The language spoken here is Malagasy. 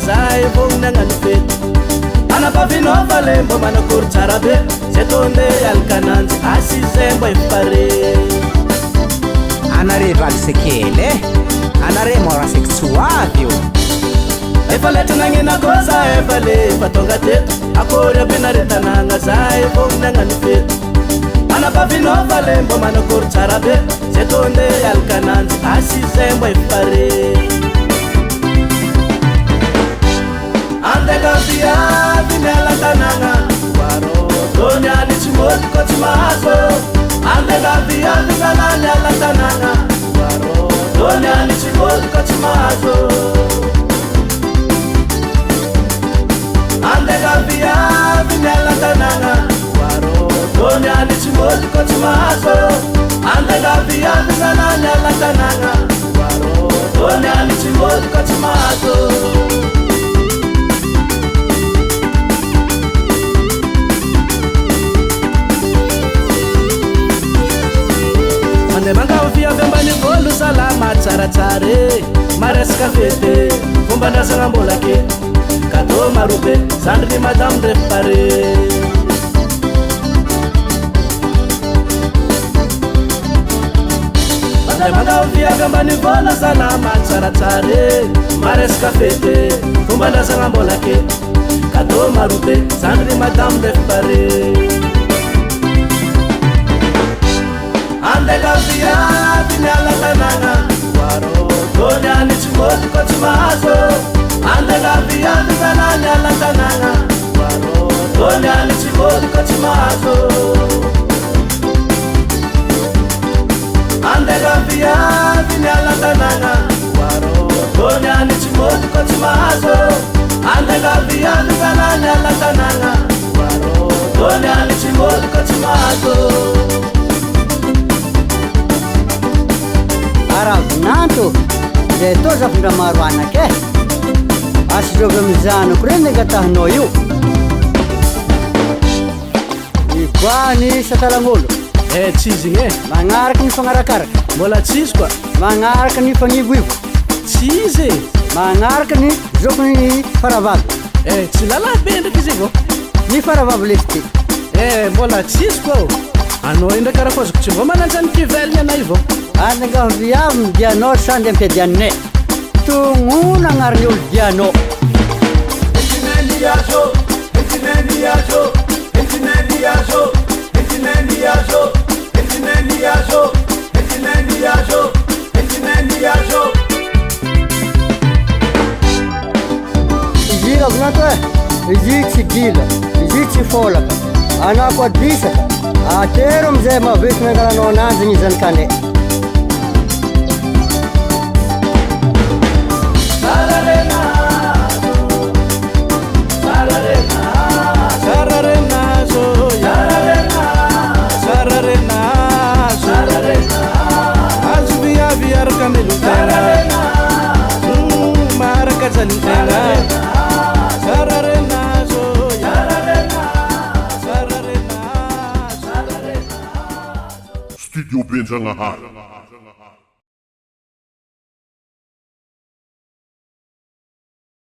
zahay vognony agnano fety anapavinova le mbo manakory tsara be zay tonde alkananjy asy zay mbo efapare anare valisekely anare moraseky tsoavy io efa letra nagnenako zahay efa le efa tonga teto akory aby nare tanagna zahay vognony agnano fety anapavinova le mbo manakory tsara be zay tonde alkananjy asy zay mbo efapare andeka viavy miala tanagna waro dony any tsy mody ko tsy mahazo andeka viavy zala miala tanagna waro dony any tsy mody ko tsy mahazo andeka viavy miala tanagna waro dony any tsy mody ko tsy mahazo andeka viavy zala miala tanagna waro dony any tsy mody ko tsy mahazo mangao viavy ambany volo salama tsaratsare maresaka fete fomba ndrasagna mbola ke kato marobe zandry ny madame ndrefa pare mangao viavy ambany volo salama tsaratsare maresaka fete fomba ndrasagna mbola ke kato marobe zandry ny madame ndrefa pare andeka viavy miala tanagna waro dony any tsy mody ko tsy mahazo andeka viavy zala miala tanagna waro dony any tsy mody ko tsy mahazo andeka viavy miala tanagna waro dony any tsy mody ko tsy mahazo andeka viavy zala miala tanagna waro dony any tsy mody ko tsy mahazo aravinanto zay to zafindra maro anake asirevy amizanako reny angatahinao io igoany satalagn'olo tsizigny magnaraka ny fagnarakaraka mbola tsisy koa magnaraka ny fagnivoivo tsisy magnaraka ny zokony faravavy tsy lala be ndraiky izy vao ny faravavy lesy ty mbola tsisy koa anao indraiky karaha fazoko tsy vao mananjany kiveliny anay vao andangaho viavy midianao sandy ampiadianay tognono agnarany olo dianao izy ravinato izy tsy gila izy tsy folaka anako adisaka atero amizay mavesina angalanao ananjy ny zanakane Studio Benjangahala.